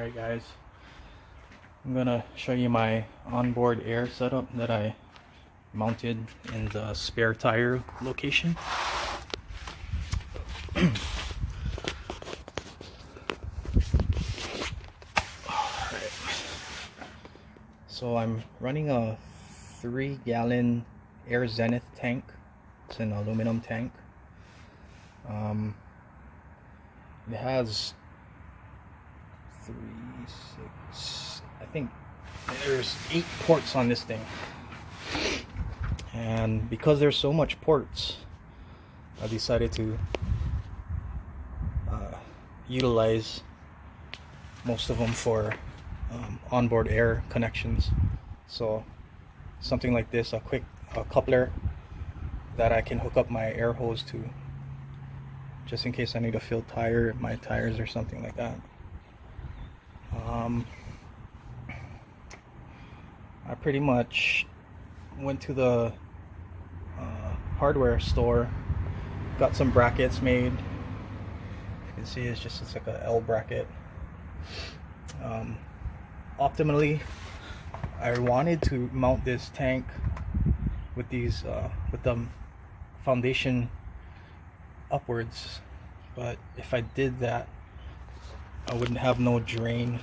Alright guys, I'm gonna show you my onboard air setup that I mounted in the spare tire location. Alright, so I'm running a 3-gallon Air Zenith tank. It's an aluminum tank. It has 3, 6, I think there's 8 ports on this thing, and because there's so much ports, I decided to utilize most of them for onboard air connections. So something like this, a quick coupler that I can hook up my air hose to, just in case I need to fill my tires or something like that. I pretty much went to the hardware store, got some brackets made. You can see it's like a L bracket. Optimally, I wanted to mount this tank with these with the foundation upwards, but if I did that, I wouldn't have no drain.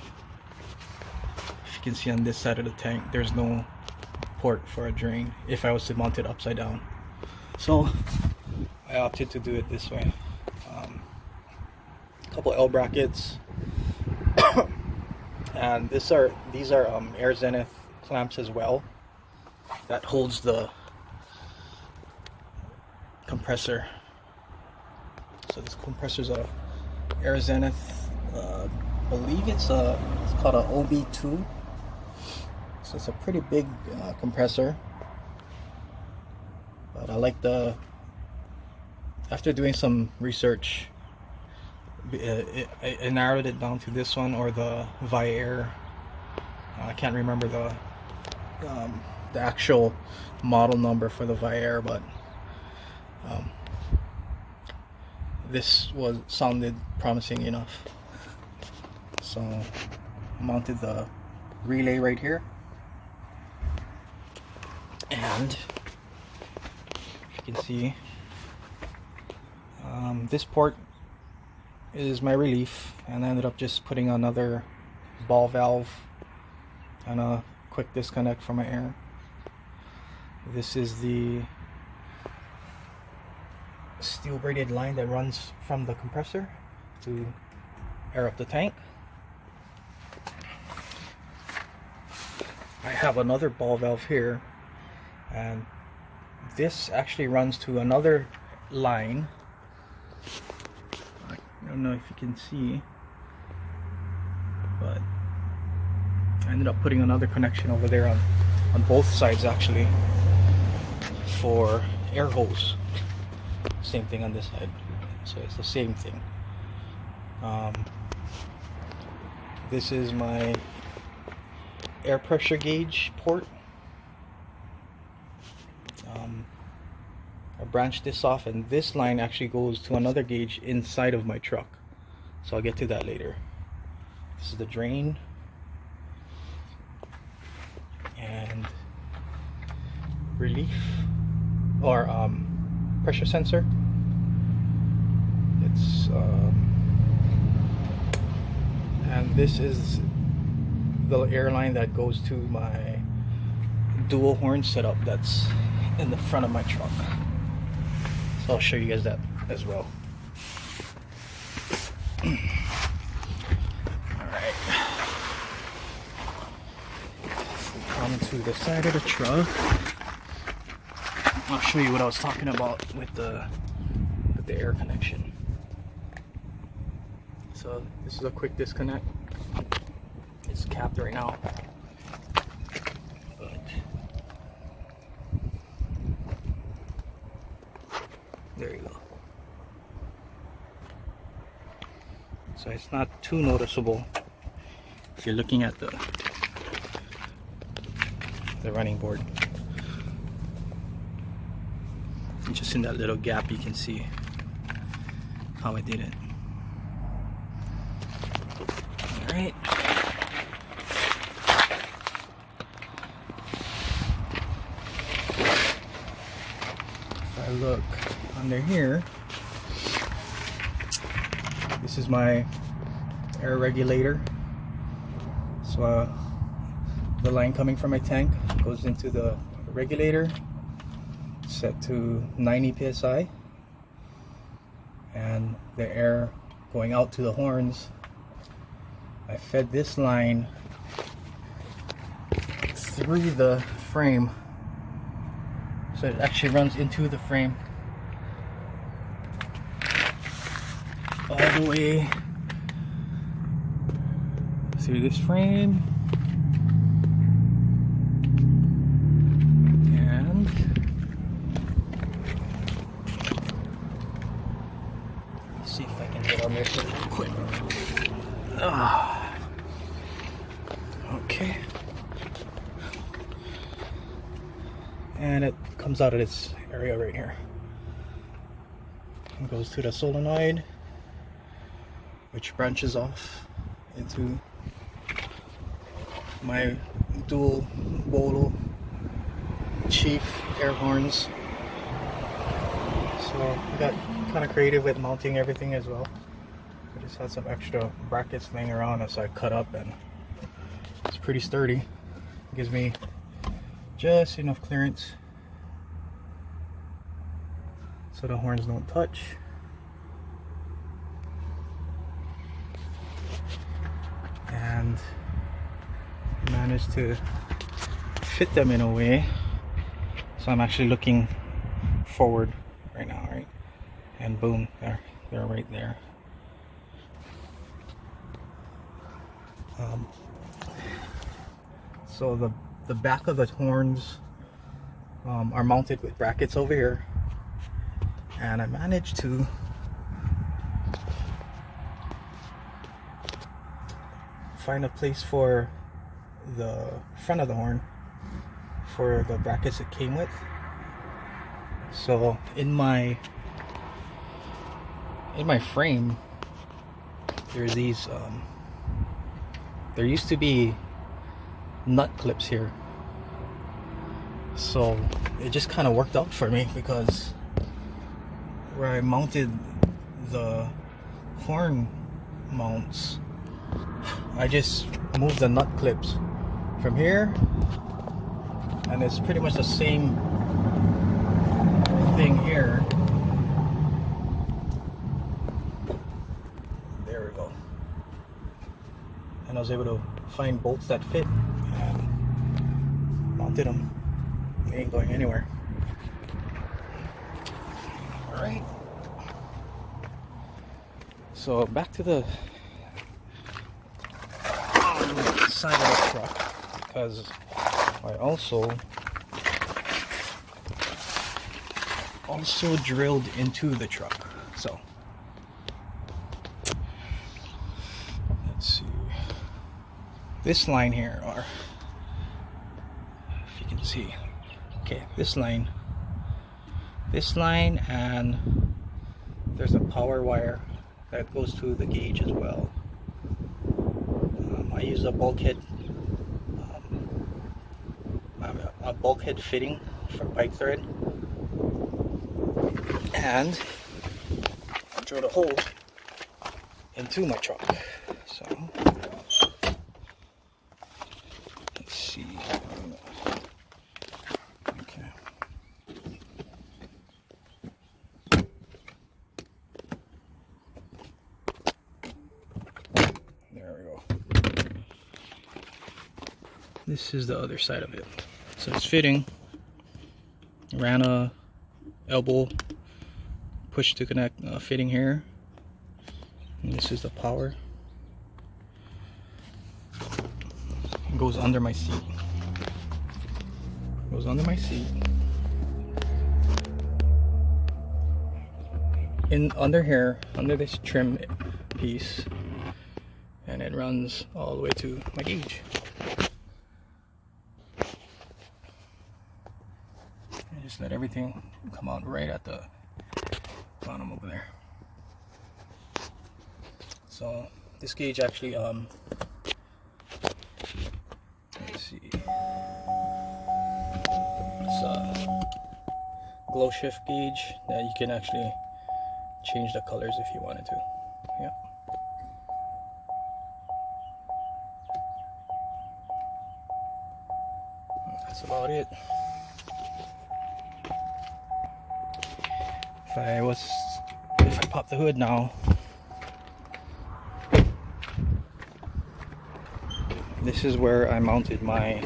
If you can see on this side of the tank, there's no port for a drain if I was to mount it upside down. So I opted to do it this way. A couple L brackets, and these are Air Zenith clamps as well. That holds the compressor. So this compressor's a Air Zenith. I believe it's called a OB2. So it's a pretty big compressor. But I like after doing some research, I narrowed it down to this one or the Air. I can't remember the actual model number for the Air, but this sounded promising enough. So I mounted the relay right here, and you can see this port is my relief, and I ended up just putting another ball valve and a quick disconnect for my air. This is the steel braided line that runs from the compressor to air up the tank. I have another ball valve here, and this actually runs to another line. I don't know if you can see, but I ended up putting another connection over there on both sides actually for air hose. Same thing on this side, so it's the same thing. This is my air pressure gauge port. I branched this off, and this line actually goes to another gauge inside of my truck, so I'll get to that later. This is the drain and relief or pressure sensor. It's and this is the airline that goes to my dual horn setup that's in the front of my truck. So I'll show you guys that as well. Alright, come to the side of the truck. I'll show you what I was talking about with the air connection. So this is a quick disconnect. It's capped right now, but there you go. So it's not too noticeable if you're looking at the running board. And just in that little gap you can see how I did it. Alright. look under here, this is my air regulator. So the line coming from my tank goes into the regulator, set to 90 psi, and the air going out to the horns, I fed this line through the frame, so it actually runs into the frame all the way through this frame, and let's see if I can get on this real quick. Okay, and it comes out of this area right here and goes to the solenoid, which branches off into my dual Wolo Chief Airhorns. So I got kind of creative with mounting everything as well. I just had some extra brackets laying around, so I cut up, and it's pretty sturdy. It gives me just enough clearance so the horns don't touch. And managed to fit them in a way so I'm actually looking forward right now, right? And boom, they're right there. So the back of the horns are mounted with brackets over here, and I managed to find a place for the front of the horn for the brackets it came with. So in my frame, there's these there used to be nut clips here, so it just kind of worked out for me, because where I mounted the horn mounts, I just moved the nut clips from here, and it's pretty much the same thing here. There we go. And I was able to find bolts that fit and mounted them. They ain't going anywhere. Alright. So back to the side of the truck, because I also drilled into the truck. So let's see, this line here, or if you can see, okay, this line, and there's a power wire that goes to the gauge as well. I use a bulkhead fitting for pipe thread, and I drilled a hole into my truck. So let's see. Okay. There we go. This is the other side of it. So it's fitting. Ran a elbow push to connect fitting here, and this is the power. It goes under my seat. Goes under my seat. Under here, under this trim piece, and it runs all the way to my gauge. Just let everything come out right at the bottom over there. So this gauge actually let's see, it's glow shift gauge that you can actually change the colors if you wanted to. Yeah. That's about it. If I pop the hood now, this is where I mounted my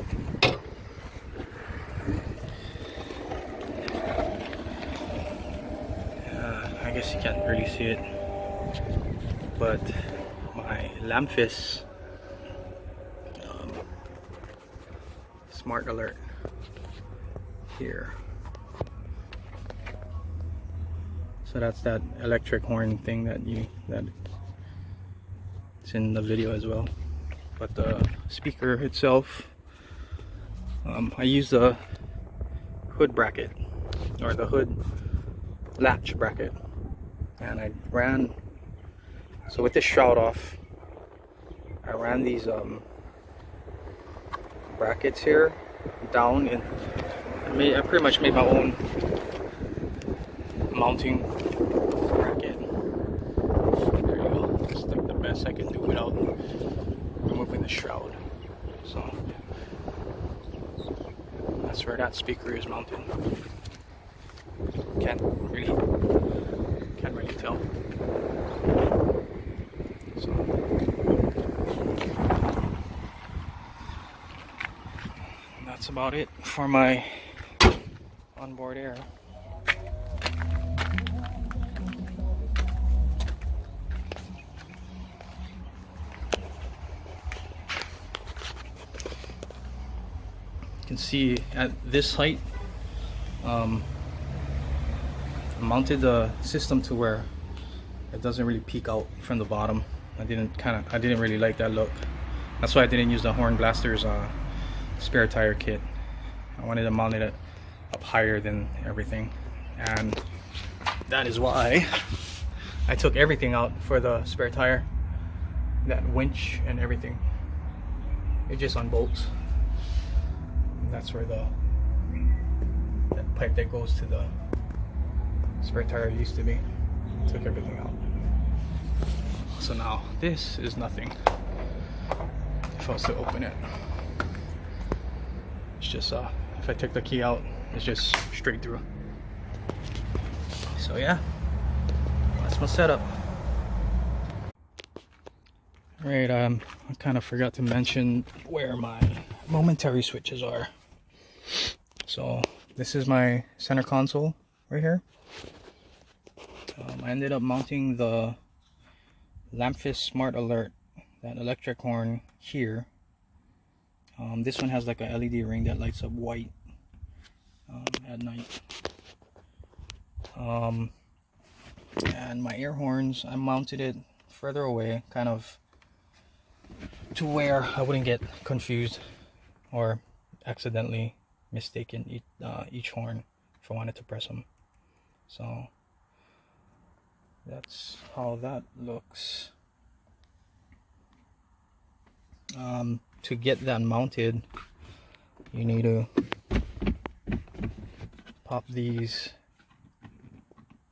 I guess you can't really see it, but my Lamphus Smart Alert here. So that's that electric horn thing that it's in the video as well. But the speaker itself, I use the hood bracket or the hood latch bracket, and I ran, so with this shroud off, I ran these brackets here down, and I pretty much made my own mounting bracket. There you go. That's like the best I can do without removing the shroud. So that's where that speaker is mounted. Can't really tell. So that's about it for my Onboard Air. You can see at this height, I mounted the system to where it doesn't really peek out from the bottom. I didn't really like that look. That's why I didn't use the Horn Blasters spare tire kit. I wanted to mount it up higher than everything, and that is why I took everything out for the spare tire. That winch and everything, it just unbolts. That's where that pipe that goes to the spare tire used to be. Took everything out. So now this is nothing. If I was to open it, it's just if I take the key out, it's just straight through. So yeah, that's my setup. Alright, I kind of forgot to mention where my momentary switches are. So this is my center console right here. I ended up mounting the Lamphus Smart Alert, that electric horn, here. This one has like a LED ring that lights up white at night. And my air horns, I mounted it further away, kind of to where I wouldn't get confused or accidentally mistaken each horn if I wanted to press them. So that's how that looks. To get that mounted, you need to pop these.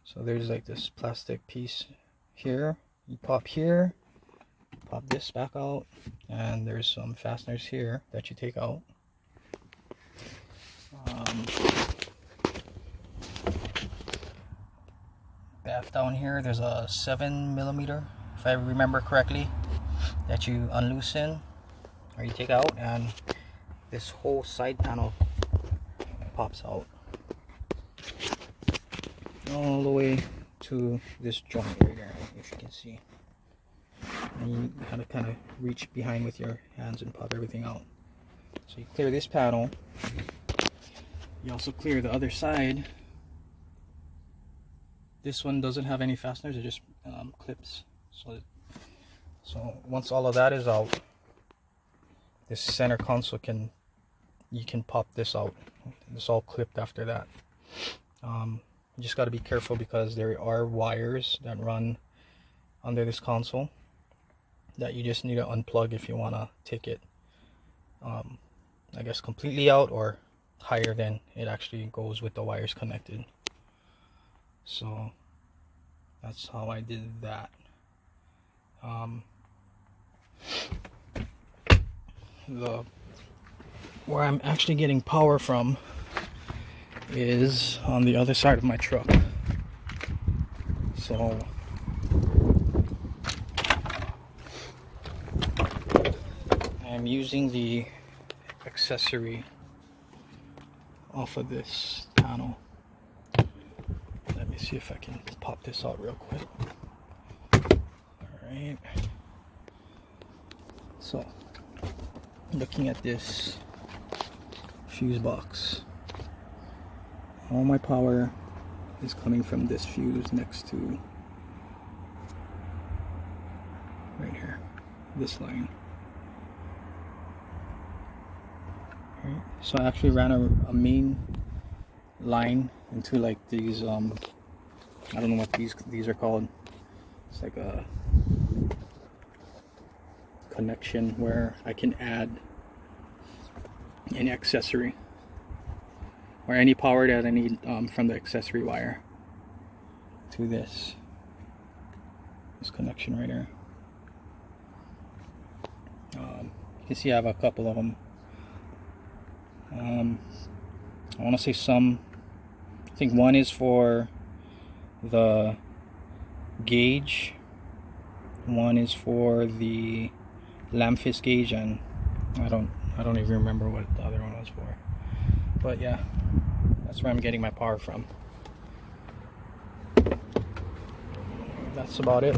So there's like this plastic piece here. You pop here, pop this back out, and there's some fasteners here that you take out. Back down here, there's a 7mm, if I remember correctly, that you unloosen or you take out, and this whole side panel pops out all the way to this joint right there, if you can see. And you have to kind of reach behind with your hands and pop everything out. So you clear this panel. You also clear the other side. This one doesn't have any fasteners, it just clips. So once all of that is out, this center console you can pop this out. It's all clipped after that. You just got to be careful because there are wires that run under this console that you just need to unplug if you want to take it, I guess, completely out or higher than it actually goes with the wires connected. So that's how I did that. Where I'm actually getting power from is on the other side of my truck. So I'm using the accessory off of this panel. Let me see if I can pop this out real quick. Alright. So, looking at this fuse box, all my power is coming from this fuse next to right here, this line. Right. So I actually ran a main line into like these I don't know what these are called. It's like a connection where I can add any accessory or any power that I need from the accessory wire to this connection right here. You can see I have a couple of them. I want to say some. I think one is for the gauge, one is for the Lamphus gauge, and I don't even remember what the other one was for. But yeah, that's where I'm getting my power from. That's about it.